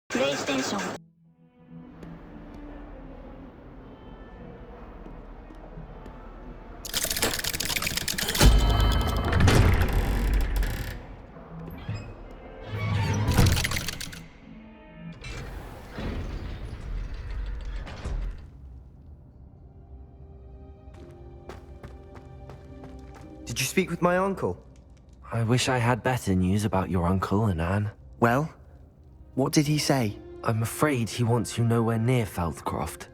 PlayStation. Did you speak with my uncle? I wish I had better news about your uncle and Anne. Well, what did he say? I'm afraid he wants you nowhere near Feldcroft.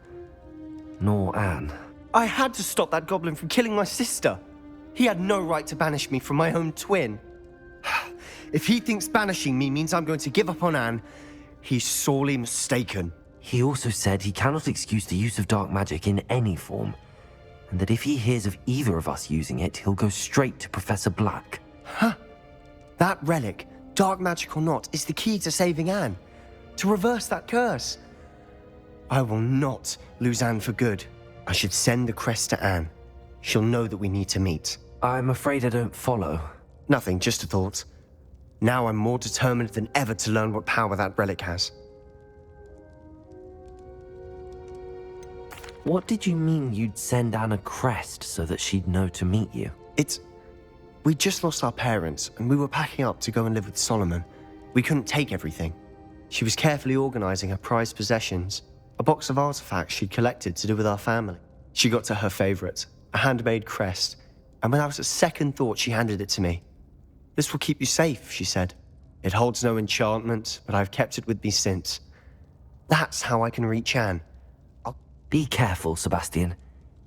Nor Anne. I had to stop that goblin from killing my sister. He had no right to banish me from my own twin. If he thinks banishing me means I'm going to give up on Anne, he's sorely mistaken. He also said he cannot excuse the use of dark magic in any form, and that if he hears of either of us using it, he'll go straight to Professor Black. Huh. That relic, dark magic or not, is the key to saving Anne. To reverse that curse. I will not lose Anne for good. I should send the crest to Anne. She'll know that we need to meet. I'm afraid I don't follow. Nothing, just a thought. Now I'm more determined than ever to learn what power that relic has. What did you mean you'd send Anne a crest so that she'd know to meet you? We just lost our parents, and we were packing up to go and live with Solomon. We couldn't take everything. She was carefully organizing her prized possessions, a box of artifacts she'd collected to do with our family. She got to her favorite, a handmade crest, and without a second thought, she handed it to me. This will keep you safe, she said. It holds no enchantment, but I've kept it with me since. That's how I can reach Anne. Be careful, Sebastian.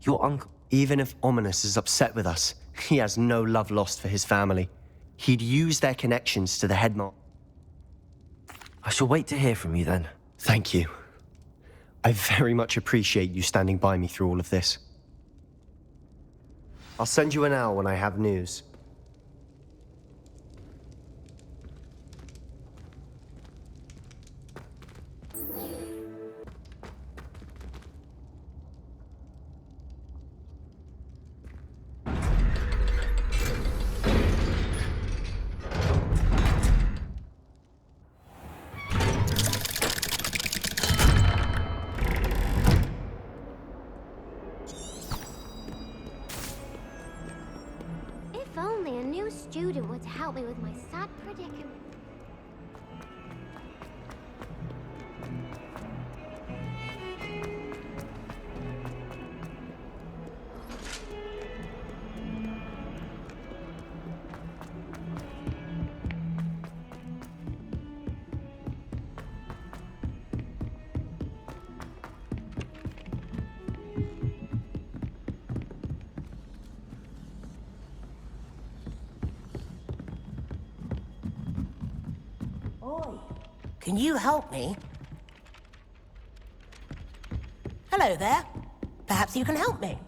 Your uncle... Even if Ominous is upset with us, he has no love lost for his family. He'd use their connections to the headmaster. I shall wait to hear from you then. Thank you. I very much appreciate you standing by me through all of this. I'll send you an owl when I have news. If only a new student were to help me with my sad predicament. Can you help me? Hello there. Perhaps you can help me.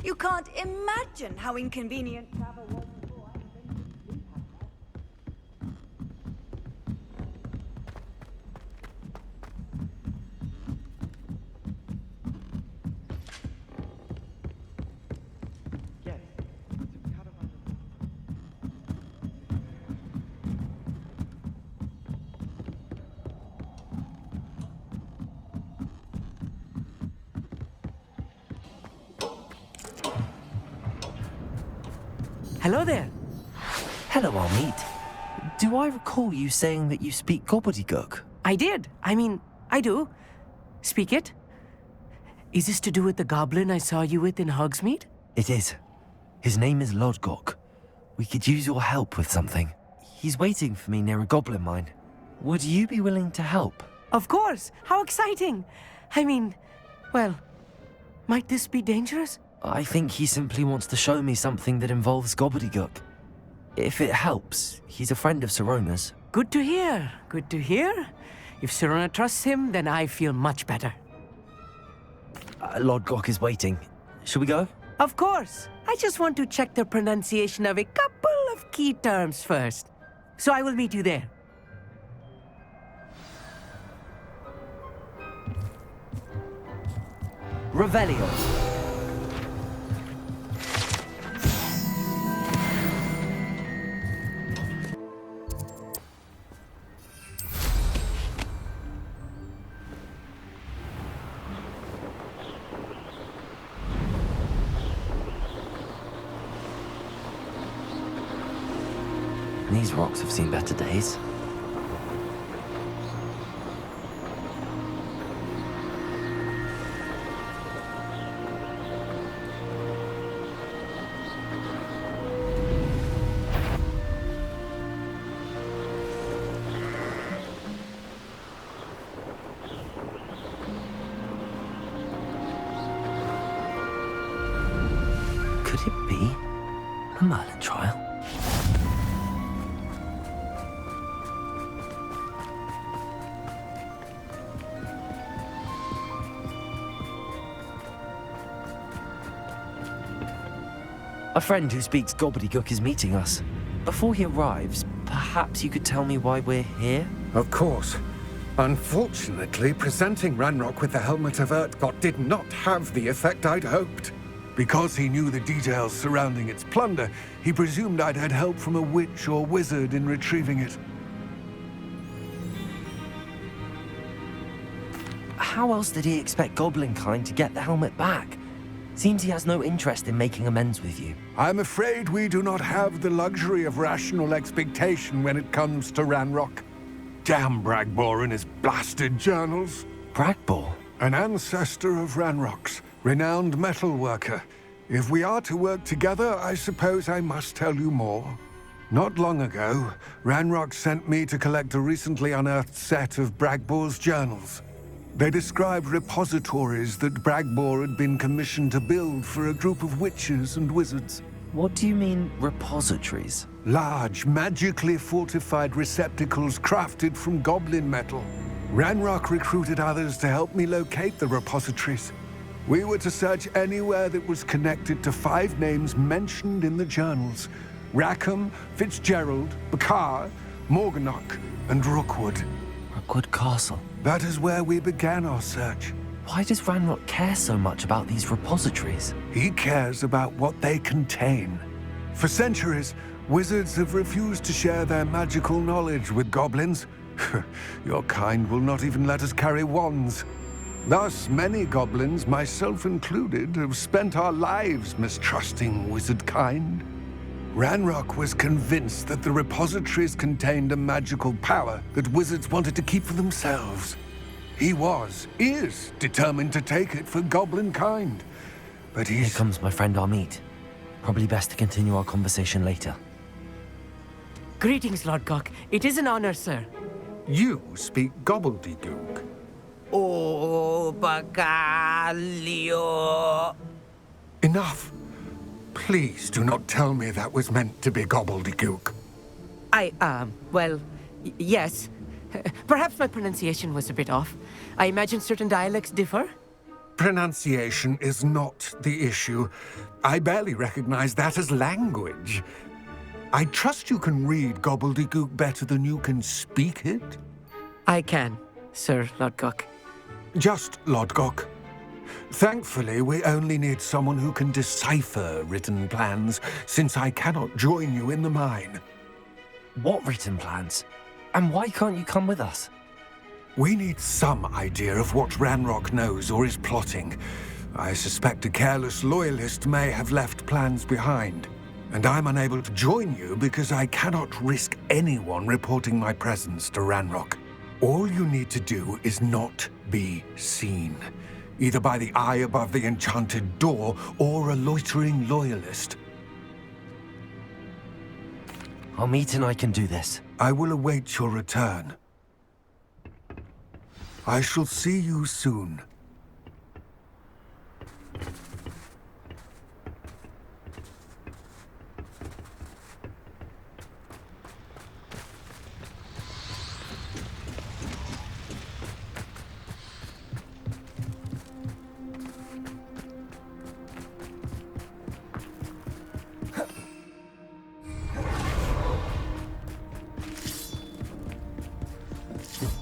You can't imagine how inconvenient travel was before I invented sleep habits. Hello there. Hello, Almeet. Do I recall you saying that you speak gobbledygook? I did. I do. Speak it. Is this to do with the goblin I saw you with in Hogsmeade? It is. His name is Lodgok. We could use your help with something. He's waiting for me near a goblin mine. Would you be willing to help? Of course. How exciting. Well, might this be dangerous? I think he simply wants to show me something that involves gobbledygook. If it helps, he's a friend of Sirona's. Good to hear. Good to hear. If Sirona trusts him, then I feel much better. Lodgok is waiting. Shall we go? Of course. I just want to check the pronunciation of a couple of key terms first. So I will meet you there. Revelio. These rocks have seen better days. Could it be a Merlin trial? A friend who speaks gobbledygook is meeting us. Before he arrives, perhaps you could tell me why we're here? Of course. Unfortunately, presenting Ranrock with the Helmet of Urtkot did not have the effect I'd hoped. Because he knew the details surrounding its plunder, he presumed I'd had help from a witch or wizard in retrieving it. How else did he expect Goblinkind to get the helmet back? Seems he has no interest in making amends with you. I'm afraid we do not have the luxury of rational expectation when it comes to Ranrock. Damn Bragbor and his blasted journals. Bragbor? An ancestor of Ranrock's, renowned metalworker. If we are to work together, I suppose I must tell you more. Not long ago, Ranrock sent me to collect a recently unearthed set of Bragbor's journals. They described repositories that Bragbor had been commissioned to build for a group of witches and wizards. What do you mean, repositories? Large, magically fortified receptacles crafted from goblin metal. Ranrock recruited others to help me locate the repositories. We were to search anywhere that was connected to 5 names mentioned in the journals: Rackham, Fitzgerald, Bakar, Morganach, and Rookwood. Rookwood Castle. That is where we began our search. Why does Ranrock care so much about these repositories? He cares about what they contain. For centuries, wizards have refused to share their magical knowledge with goblins. Your kind will not even let us carry wands. Thus, many goblins, myself included, have spent our lives mistrusting wizard kind. Ranrock was convinced that the repositories contained a magical power that wizards wanted to keep for themselves. He is determined to take it for goblin kind. But Here comes my friend Amit. Probably best to continue our conversation later. Greetings, Lodgok. It is an honor, sir. You speak gobbledygook. Oh, Bagalio. Enough. Please do not tell me that was meant to be gobbledygook. Yes. Perhaps my pronunciation was a bit off. I imagine certain dialects differ. Pronunciation is not the issue. I barely recognize that as language. I trust you can read gobbledygook better than you can speak it? I can, Sir Lodgok. Just Lodgok. Thankfully, we only need someone who can decipher written plans, since I cannot join you in the mine. What written plans? And why can't you come with us? We need some idea of what Ranrock knows or is plotting. I suspect a careless loyalist may have left plans behind. And I'm unable to join you because I cannot risk anyone reporting my presence to Ranrock. All you need to do is not be seen, either by the eye above the enchanted door or a loitering loyalist. Amit and I can do this. I will await your return. I shall see you soon.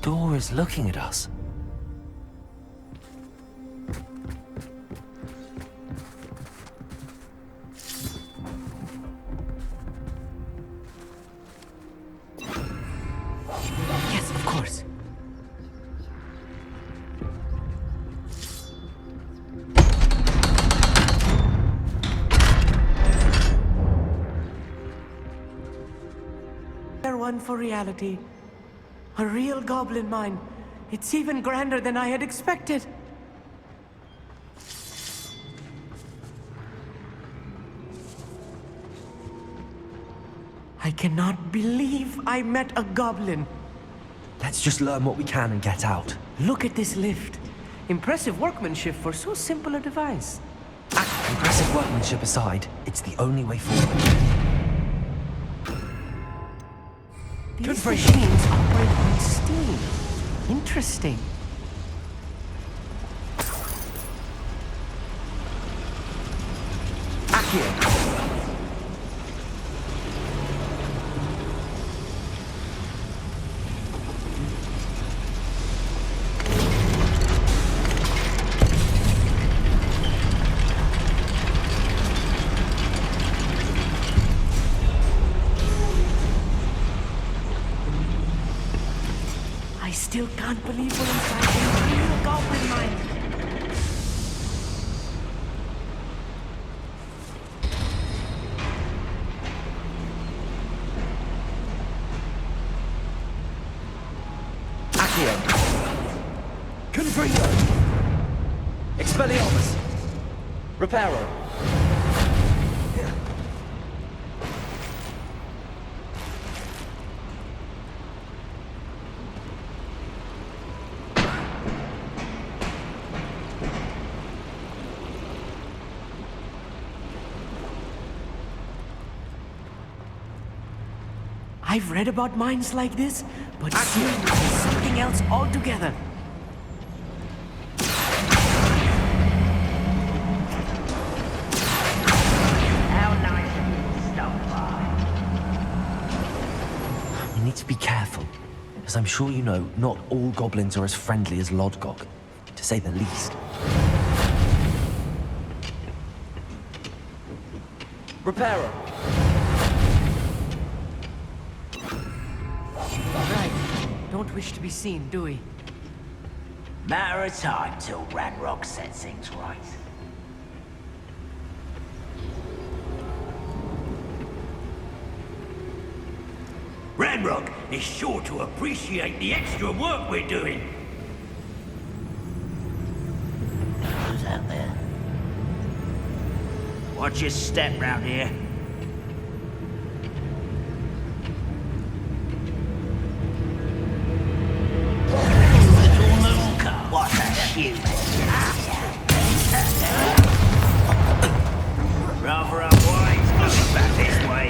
door is looking at us. Yes, of course. One for reality. A real goblin mine. It's even grander than I had expected. I cannot believe I met a goblin. Let's just learn what we can and get out. Look at this lift. Impressive workmanship for so simple a device. Impressive workmanship aside, it's the only way forward. These machines operate on steam. Interesting. Accio! I still can't believe we're inside a real goblin mine. Accio! Confringo! Expelliarmus! Reparo! I've read about mines like this, but seeing it is something else altogether. How nice of you to stop by. We need to be careful, as I'm sure you know, not all goblins are as friendly as Lodgok, to say the least. Reparo! Right. Don't wish to be seen, do we? Matter of time till Ranrock sets things right. Ranrock is sure to appreciate the extra work we're doing. Who's out there? Watch your step round here. What a human. Rather unwise coming back this way.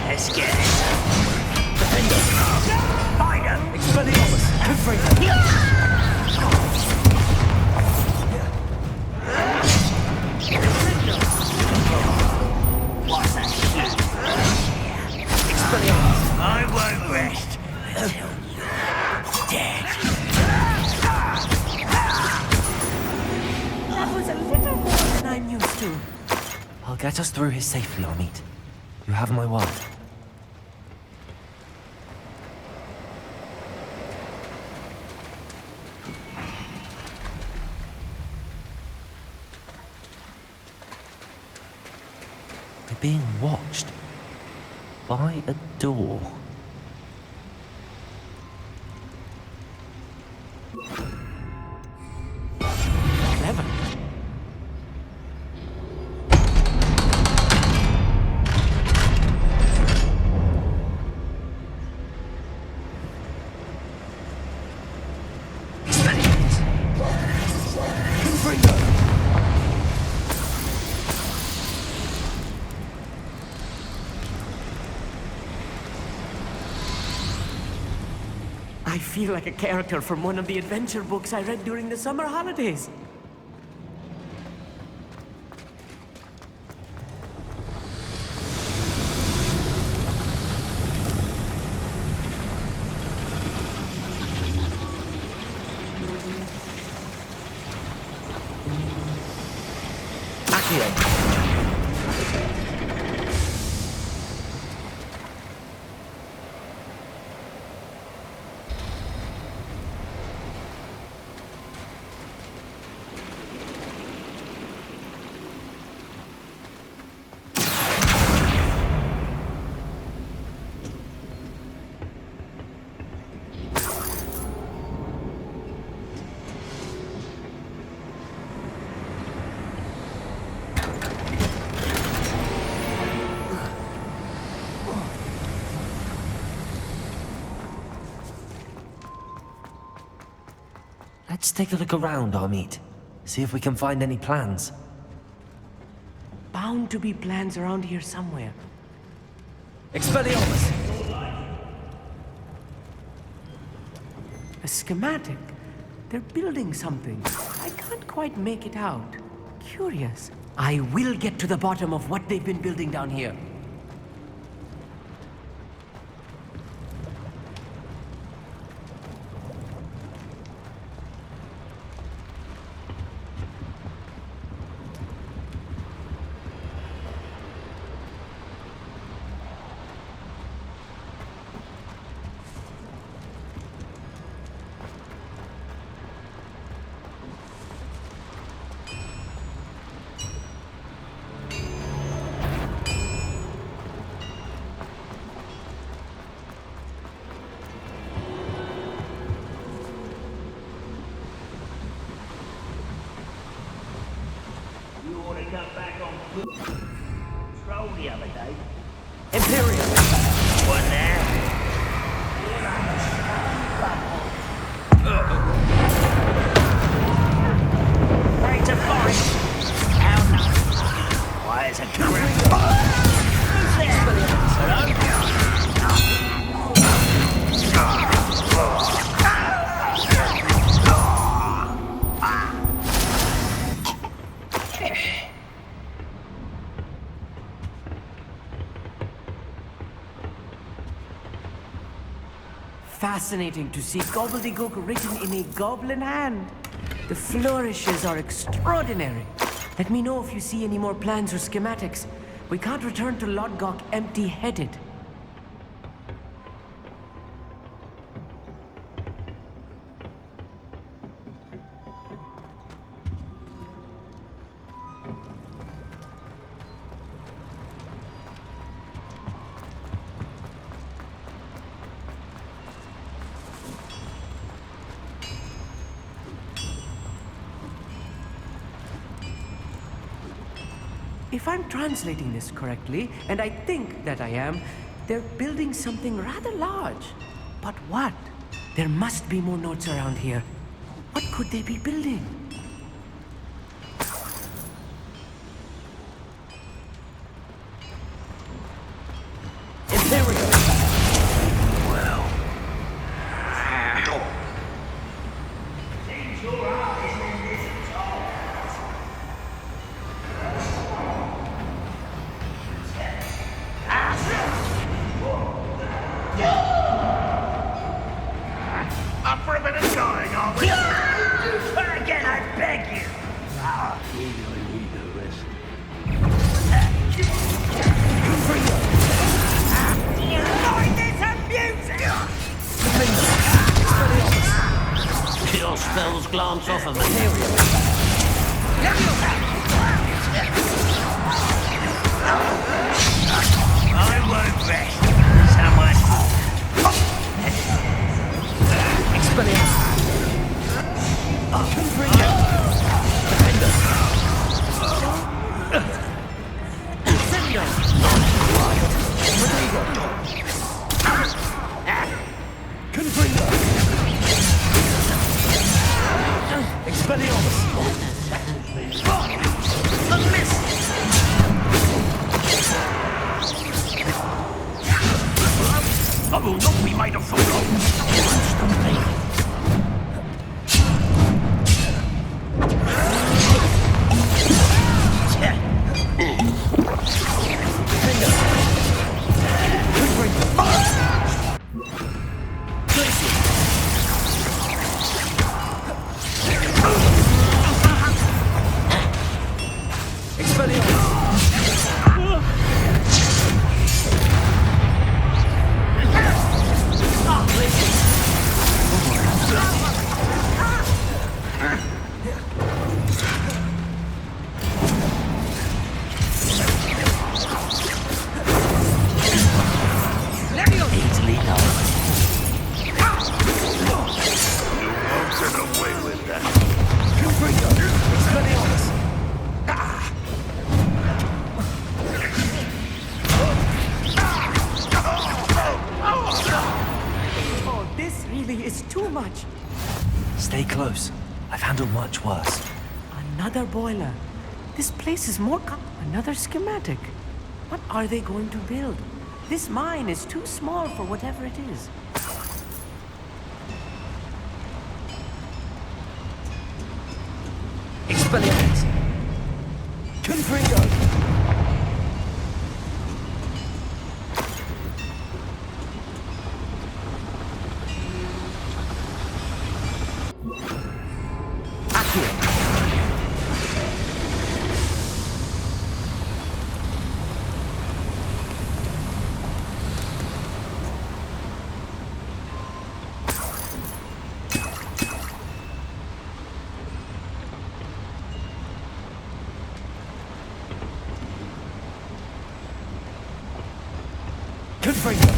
Let's get it. Find him! Expelliarmus! Confringo! What's that shit? I won't rest until you're dead. That was a little more than I'm used to. I'll get us through here safely, Amit. You have my word. We're being watched by a door. Clever. feel like a character from one of the adventure books I read during the summer holidays. Let's take a look around, Amit. See if we can find any plans. Bound to be plans around here somewhere. Expelliarmus! A schematic. They're building something. I can't quite make it out. Curious. I will get to the bottom of what they've been building down here. You ought to come back on foot. Stroll the other day. Imperial! What now? Ready to fight? How nice. Why is it coming? Who's there? Hello? Fascinating to see gobbledygook written in a goblin hand. The flourishes are extraordinary. Let me know if you see any more plans or schematics. We can't return to Lodgok empty-headed. If I'm translating this correctly, and I think that I am, they're building something rather large. But what? There must be more notes around here. What could they be building? Imperial! Seems your heart isn't in this at all. Up for a bit of going, are we? But again, I beg you. We really need the rest. Do you find this amusing? Your spells glance off of material. I won't rest. Someone. Expelliarmus! I will not be made a fool of. Stay close. I've handled much worse. Another boiler. This place is more another schematic. What are they going to build? This mine is too small for whatever it is. Expelliarmus! Confringo! Accio! Confringo!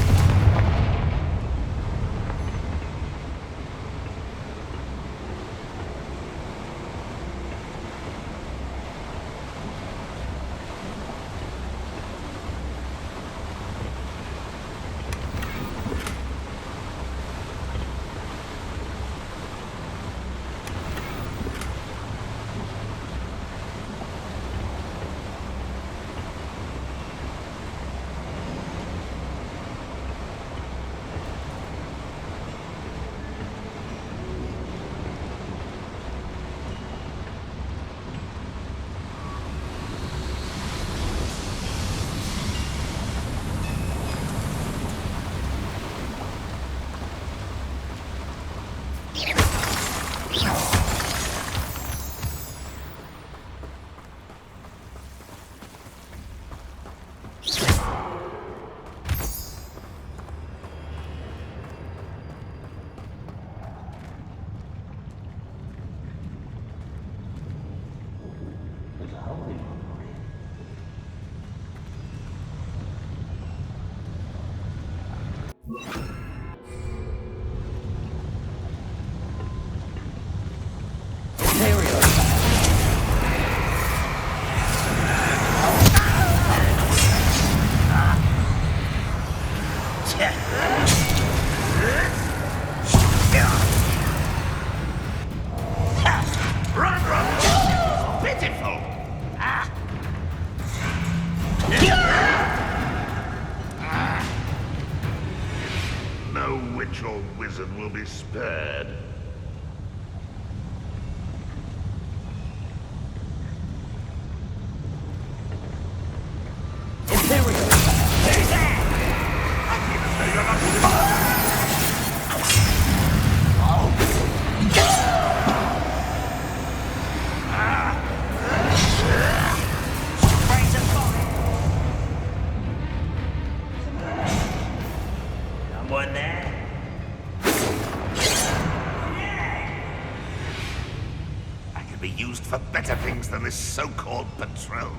No witch or wizard will be spared. Someone there? I could be used for better things than this so-called patrol.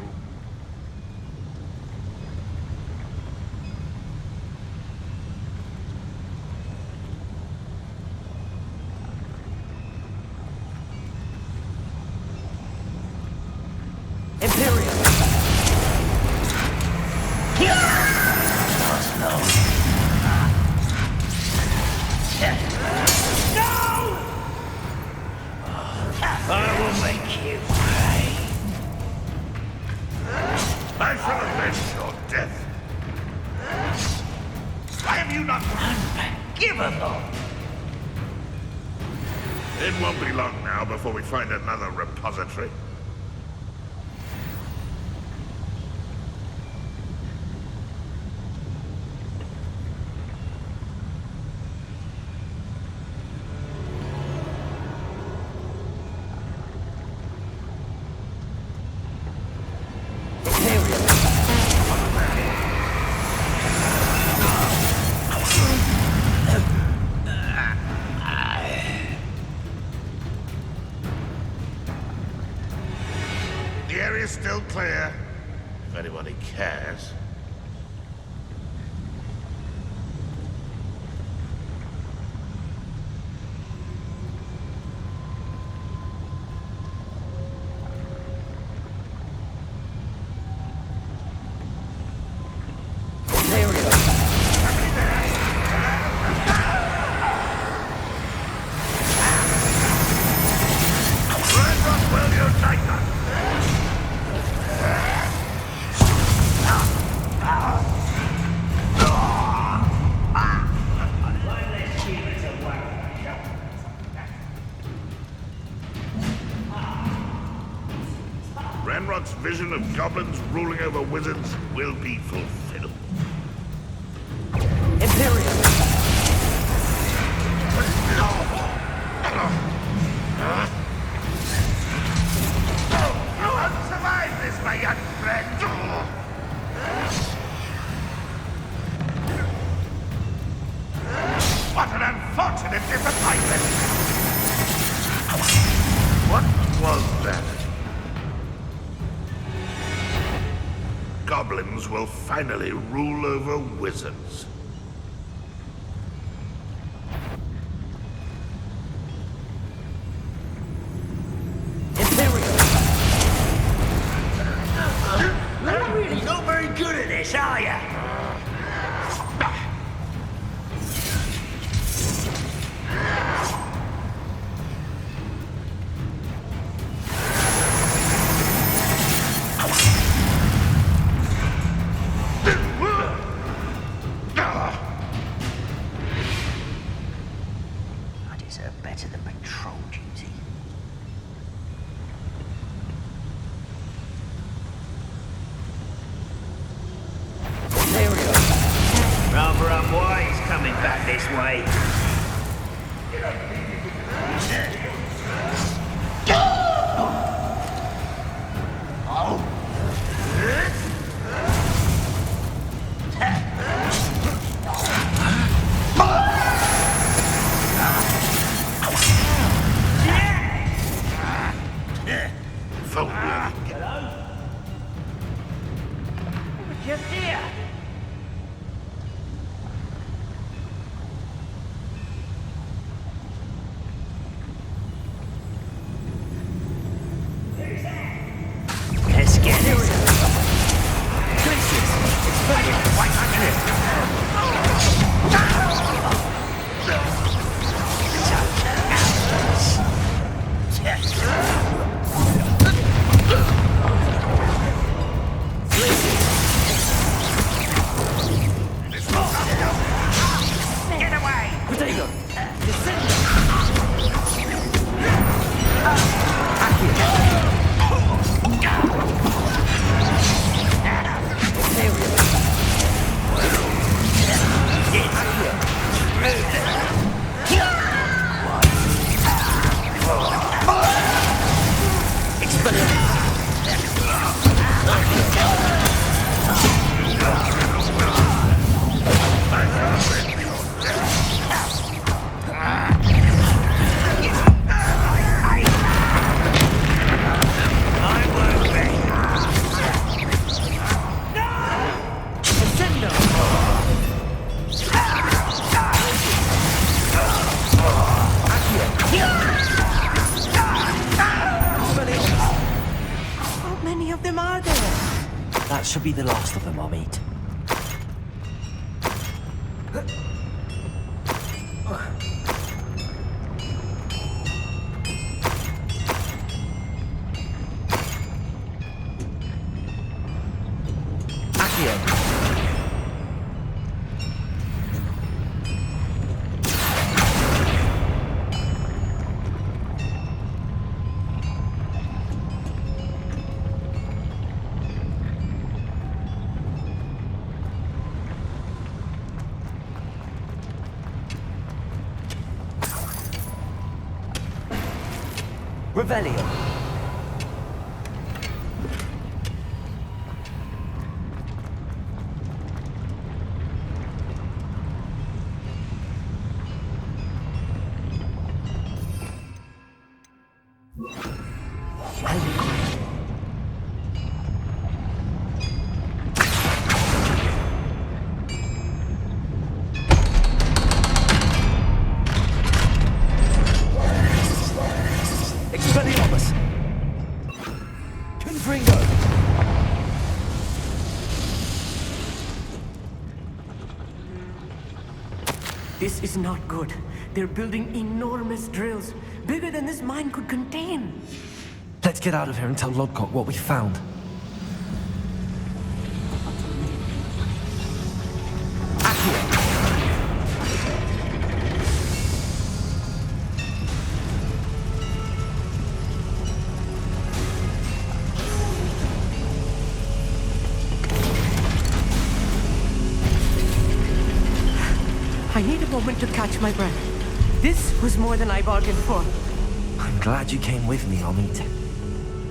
I will make you pay. I shall avenge your death. Why have you not... Unforgivable. It won't be long now before we find another repository. The area's still clear, if anybody cares. Renrock's vision of goblins ruling over wizards will be fulfilled. Imperial! You won't survive this, my young friend! What an unfortunate disappointment! What was that? Goblins will finally rule over wizards. You're really not very good at this, are you? I deserve better than patrol duty. Rather unwise coming back this way. Just here. Let's get it. Get away! Potato! How many of them are there? That should be the last of them I'll meet. Revelio. This is not good. They're building enormous drills, bigger than this mine could contain. Let's get out of here and tell Lodgok what we found. I need a moment to catch my breath. This was more than I bargained for. I'm glad you came with me, Amit.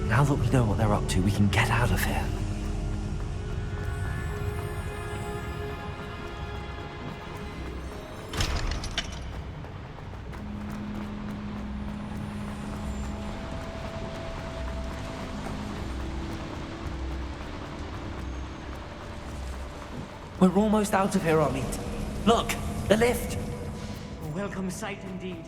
Now that we know what they're up to, we can get out of here. We're almost out of here, Amit. Look, the lift. A welcome sight indeed.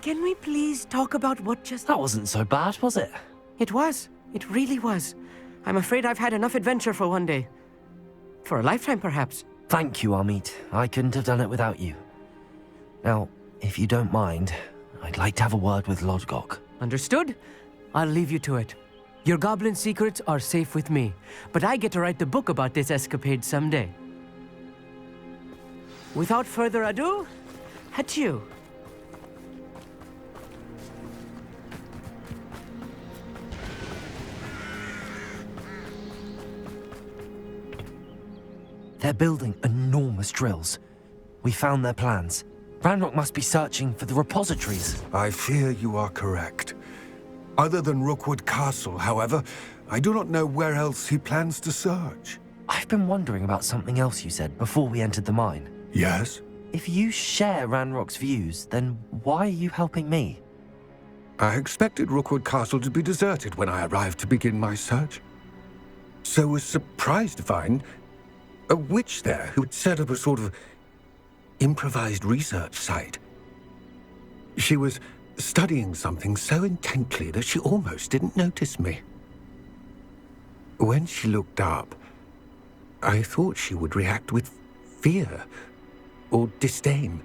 Can we please talk about what just... That wasn't so bad, was it? It was. It really was. I'm afraid I've had enough adventure for one day. For a lifetime, perhaps. Thank you, Amit. I couldn't have done it without you. Now, if you don't mind, I'd like to have a word with Lodgok. Understood? I'll leave you to it. Your goblin secrets are safe with me, but I get to write the book about this escapade someday. Without further ado, adieu. They're building enormous drills. We found their plans. Ranrock must be searching for the repositories. I fear you are correct. Other than Rookwood Castle, however, I do not know where else he plans to search. I've been wondering about something else you said before we entered the mine. Yes? If you share Ranrock's views, then why are you helping me? I expected Rookwood Castle to be deserted when I arrived to begin my search. So was surprised to find a witch there who had set up a sort of improvised research site. She was studying something so intently that she almost didn't notice me. When she looked up, I thought she would react with fear or disdain.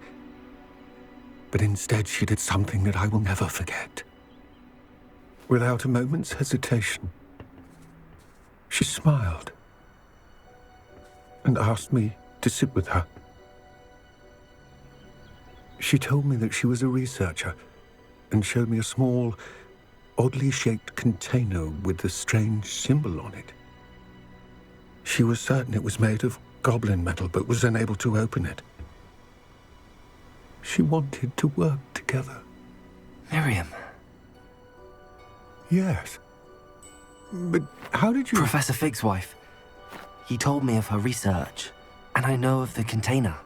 But instead she did something that I will never forget. Without a moment's hesitation, she smiled and asked me to sit with her. She told me that she was a researcher and showed me a small, oddly shaped container with a strange symbol on it. She was certain it was made of goblin metal, but was unable to open it. She wanted to work together. Miriam. Yes. But how did you... Professor Fig's wife. He told me of her research, and I know of the container.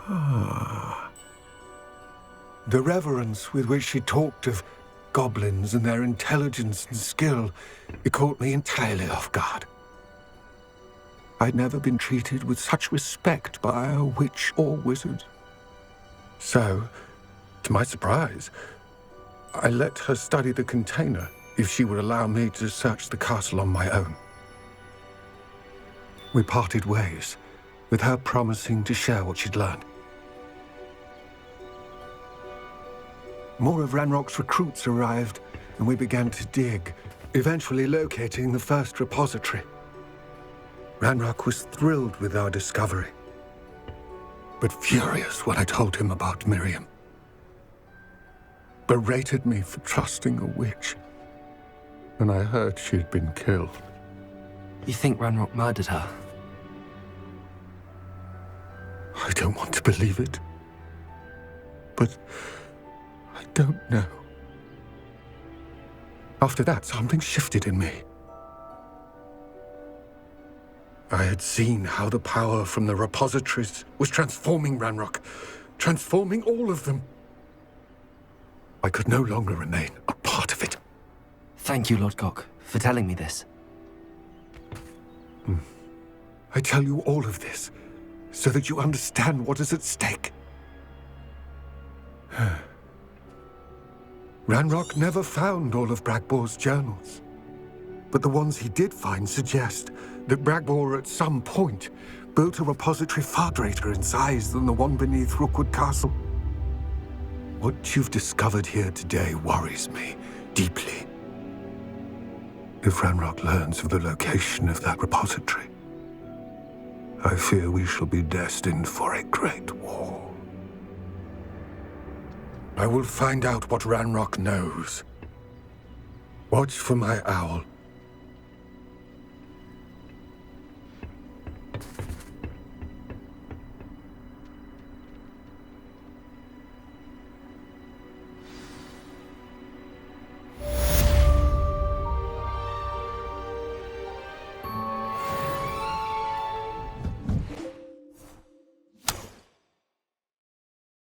Ah. The reverence with which she talked of goblins and their intelligence and skill, it caught me entirely off guard. I'd never been treated with such respect by a witch or wizard. So, to my surprise, I let her study the container if she would allow me to search the castle on my own. We parted ways, with her promising to share what she'd learned. More of Ranrock's recruits arrived, and we began to dig, eventually locating the first repository. Ranrock was thrilled with our discovery, but furious when I told him about Miriam. Berated me for trusting a witch, and I heard she'd been killed. You think Ranrock murdered her? I don't want to believe it, but I don't know. After that, something shifted in me. I had seen how the power from the repositories was transforming Ranrock, transforming all of them. I could no longer remain a part of it. Thank you, Lodgok, for telling me this. I tell you all of this so that you understand what is at stake. Ranrock never found all of Bragbor's journals. but the ones he did find suggest that Bragbor at some point built a repository far greater in size than the one beneath Rookwood Castle. What you've discovered here today worries me deeply. If Ranrock learns of the location of that repository, I fear we shall be destined for a great war. I will find out what Ranrock knows. Watch for my owl.